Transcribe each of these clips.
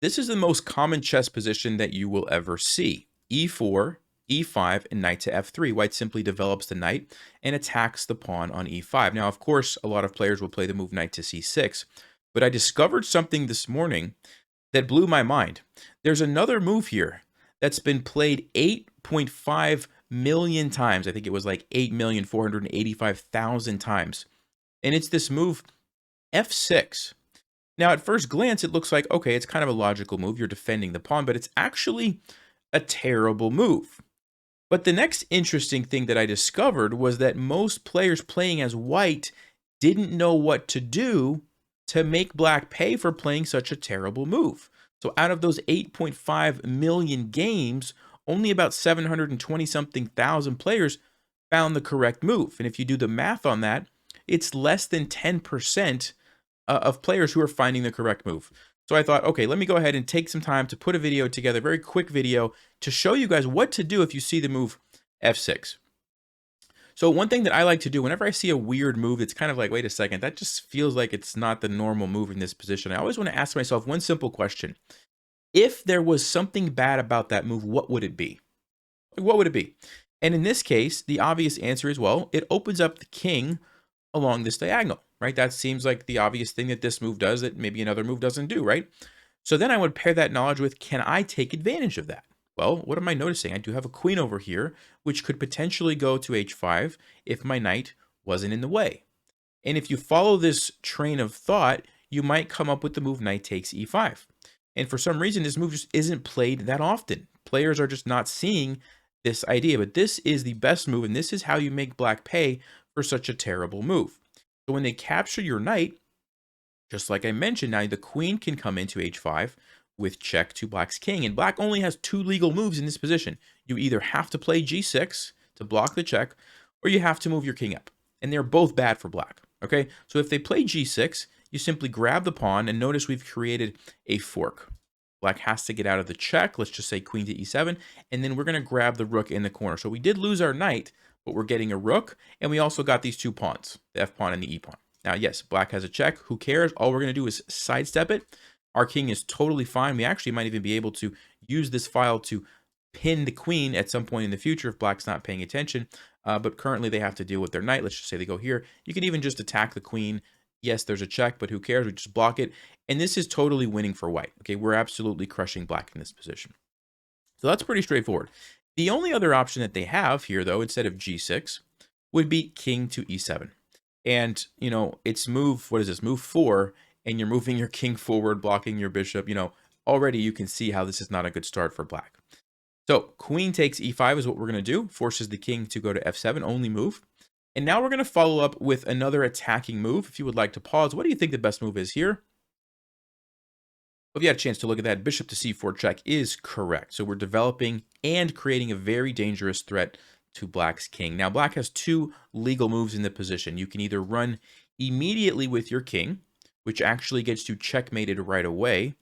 This is the most common chess position that you will ever see. E4, E5, and knight to F3. White simply develops the knight and attacks the pawn on E5. Now, of course, a lot of players will play the move knight to C6, but I discovered something this morning that blew my mind. There's another move here that's been played 8.5 million times. I think it was like 8,485,000 times. And it's this move F6. Now, at first glance, it looks like, okay, it's kind of a logical move. You're defending the pawn, but it's actually a terrible move. But the next interesting thing that I discovered was that most players playing as white didn't know what to do to make black pay for playing such a terrible move. So out of those 8.5 million games, only about 720 something thousand players found the correct move. And if you do the math on that, it's less than 10% of players who are finding the correct move. So I thought, okay, let me go ahead and take some time to put a video together, a very quick video, to show you guys what to do if you see the move F6. So one thing that I like to do whenever I see a weird move, it's kind of like, wait a second, that just feels like it's not the normal move in this position. I always want to ask myself one simple question. If there was something bad about that move, what would it be? What would it be? And in this case, the obvious answer is, well, it opens up the king along this diagonal, right? That seems like the obvious thing that this move does that maybe another move doesn't do, right? So then I would pair that knowledge with, can I take advantage of that? Well, what am I noticing? I do have a queen over here, which could potentially go to h5 if my knight wasn't in the way. And if you follow this train of thought, you might come up with the move knight takes e5. And for some reason, this move just isn't played that often. Players are just not seeing this idea, but this is the best move, and this is how you make black pay for such a terrible move. So when they capture your knight, just like I mentioned, now the queen can come into h5 with check to black's king, and black only has two legal moves in this position. You either have to play g6 to block the check, or you have to move your king up, and they're both bad for black. Okay, so if they play g6, you simply grab the pawn, and notice we've created a fork. Black has to get out of the check. Let's just say queen to e7, and then we're going to grab the rook in the corner. So we did lose our knight, but we're getting a rook, and we also got these two pawns, the f pawn and the e pawn. Now, yes, black has a check. Who cares? All we're going to do is sidestep it. Our king is totally fine. We actually might even be able to use this file to pin the queen at some point in the future if black's not paying attention. But currently, they have to deal with their knight. Let's just say they go here. You can even just attack the queen. Yes, there's a check, but who cares? We just block it. And this is totally winning for white. Okay, we're absolutely crushing black in this position. So that's pretty straightforward. The only other option that they have here, though, instead of g6, would be king to e7. And, you know, it's move, what is this, move 4, and you're moving your king forward, blocking your bishop. You know, already you can see how this is not a good start for black. So queen takes e5 is what we're going to do, forces the king to go to f7, only move. And now we're going to follow up with another attacking move. If you would like to pause, what do you think the best move is here? If you had a chance to look at that, bishop to c4 check is correct. So we're developing and creating a very dangerous threat to black's king. Now, black has two legal moves in the position. You can either run immediately with your king, which actually gets you checkmated right away,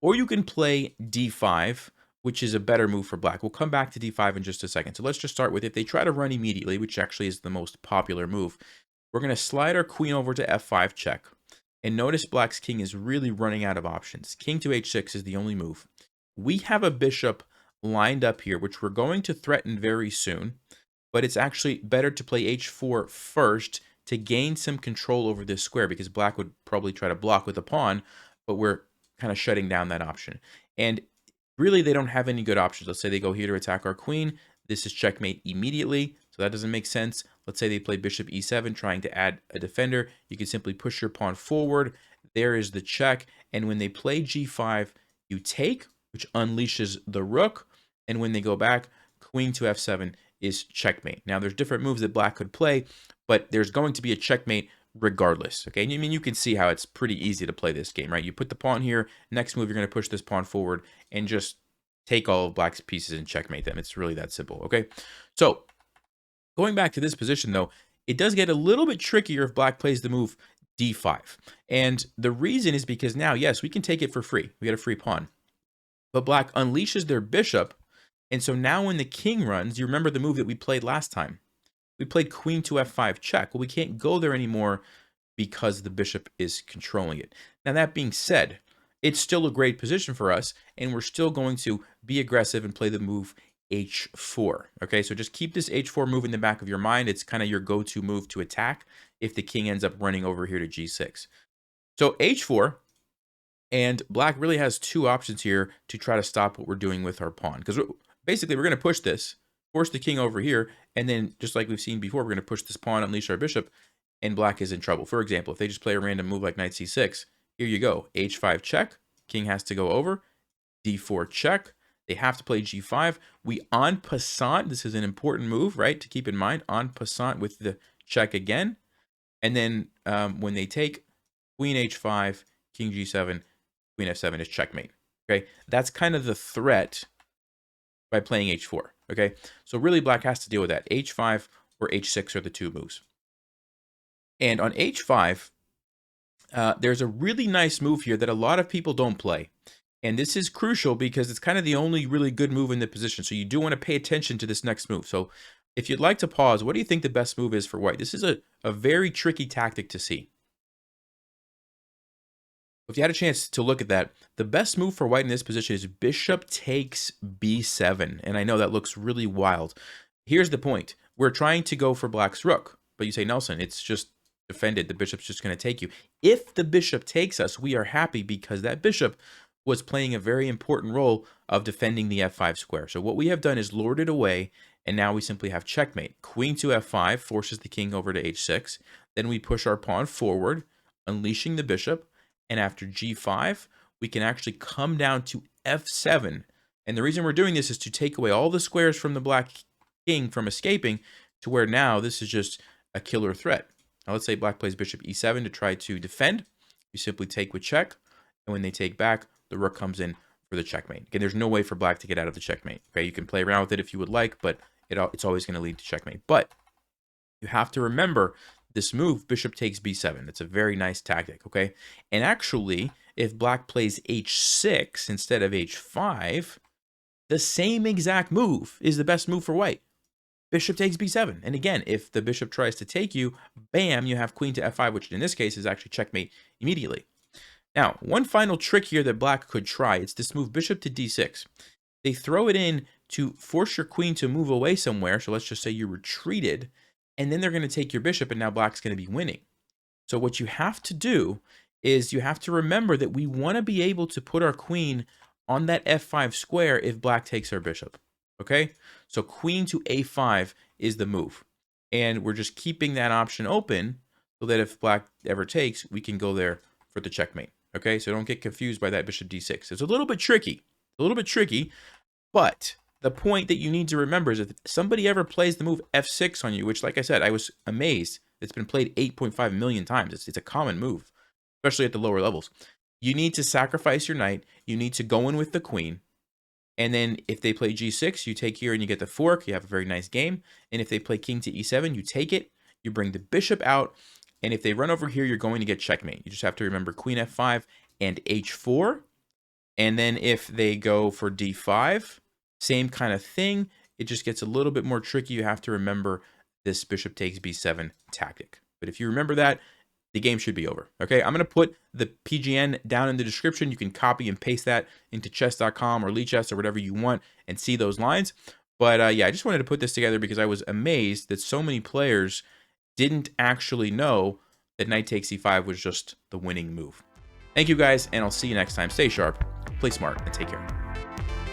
or you can play d5, which is a better move for black. We'll come back to d5 in just a second. So let's just start with, if they try to run immediately, which actually is the most popular move, we're going to slide our queen over to f5 check. And notice black's king is really running out of options. King to h6 is the only move. We have a bishop lined up here, which we're going to threaten very soon, but it's actually better to play h4 first to gain some control over this square, because black would probably try to block with a pawn, but we're kind of shutting down that option. And really, they don't have any good options. Let's say they go here to attack our queen. This is checkmate immediately, so that doesn't make sense. Let's say they play bishop e7, trying to add a defender. You can simply push your pawn forward. There is the check. And when they play g5, you take, which unleashes the rook. And when they go back, queen to f7 is checkmate. Now, there's different moves that black could play, but there's going to be a checkmate regardless. Okay, I mean, you can see how it's pretty easy to play this game, right? You put the pawn here. Next move, you're going to push this pawn forward and just take all of black's pieces and checkmate them. It's really that simple, okay? So going back to this position, though, it does get a little bit trickier if black plays the move d5. And the reason is because now, yes, we can take it for free. We get a free pawn. But black unleashes their bishop. And so now when the king runs, you remember the move that we played last time. We played queen to f5 check. Well, we can't go there anymore because the bishop is controlling it. Now, that being said, it's still a great position for us, and we're still going to be aggressive and play the move h4. Okay, so just keep this h4 move in the back of your mind. It's kind of your go-to move to attack if the king ends up running over here to g6. So h4, and black really has two options here to try to stop what we're doing with our pawn. Because basically, we're going to push this, force the king over here, and then just like we've seen before, we're going to push this pawn, unleash our bishop, and black is in trouble. For example, if they just play a random move like knight c6, here you go. h5 check, king has to go over, d4 check, they have to play g5. We en passant, this is an important move, right, to keep in mind, en passant with the check again. And then when they take queen h5, king g7, queen f7 is checkmate. Okay, that's kind of the threat by playing h4. Okay, so really black has to deal with that. h5 or h6 are the two moves. And on h5, there's a really nice move here that a lot of people don't play. And this is crucial because it's kind of the only really good move in the position. So you do want to pay attention to this next move. So if you'd like to pause, what do you think the best move is for white? This is a very tricky tactic to see. If you had a chance to look at that, the best move for white in this position is bishop takes b7. And I know that looks really wild. Here's the point. We're trying to go for black's rook. But you say, Nelson, it's just defended. The bishop's just going to take you. If the bishop takes us, we are happy because that bishop was playing a very important role of defending the f5 square. So what we have done is lured it away, and now we simply have checkmate. Queen to f5 forces the king over to h6. Then we push our pawn forward, unleashing the bishop. And after g5, we can actually come down to f7. And the reason we're doing this is to take away all the squares from the black king from escaping to where now this is just a killer threat. Now let's say black plays bishop e7 to try to defend. You simply take with check. And when they take back, the rook comes in for the checkmate. Again, there's no way for black to get out of the checkmate. Okay, you can play around with it if you would like, but it's always going to lead to checkmate. But you have to remember this move, bishop takes b7. It's a very nice tactic, okay? And actually, if black plays h6 instead of h5, the same exact move is the best move for white. Bishop takes b7. And again, if the bishop tries to take you, bam, you have queen to f5, which in this case is actually checkmate immediately. Now, one final trick here that black could try, it's this move bishop to d6. They throw it in to force your queen to move away somewhere. So let's just say you retreated, and then they're going to take your bishop, and now black's going to be winning. So what you have to do is you have to remember that we want to be able to put our queen on that f5 square if black takes our bishop. Okay? So queen to a5 is the move. And we're just keeping that option open so that if black ever takes, we can go there for the checkmate. Okay, so don't get confused by that bishop d6. It's a little bit tricky, but the point that you need to remember is if somebody ever plays the move f6 on you, which, like I said, I was amazed. It's been played 8.5 million times. It's a common move, especially at the lower levels. You need to sacrifice your knight. You need to go in with the queen. And then if they play g6, you take here and you get the fork. You have a very nice game. And if they play king to e7, you take it. You bring the bishop out. And if they run over here, you're going to get checkmate. You just have to remember queen f5 and h4. And then if they go for d5, same kind of thing. It just gets a little bit more tricky. You have to remember this bishop takes b7 tactic. But if you remember that, the game should be over. Okay, I'm going to put the PGN down in the description. You can copy and paste that into chess.com or Lichess or whatever you want and see those lines. But yeah, I just wanted to put this together because I was amazed that so many players didn't actually know that knight takes e5 was just the winning move. Thank you guys, and I'll see you next time. Stay sharp, play smart, and take care.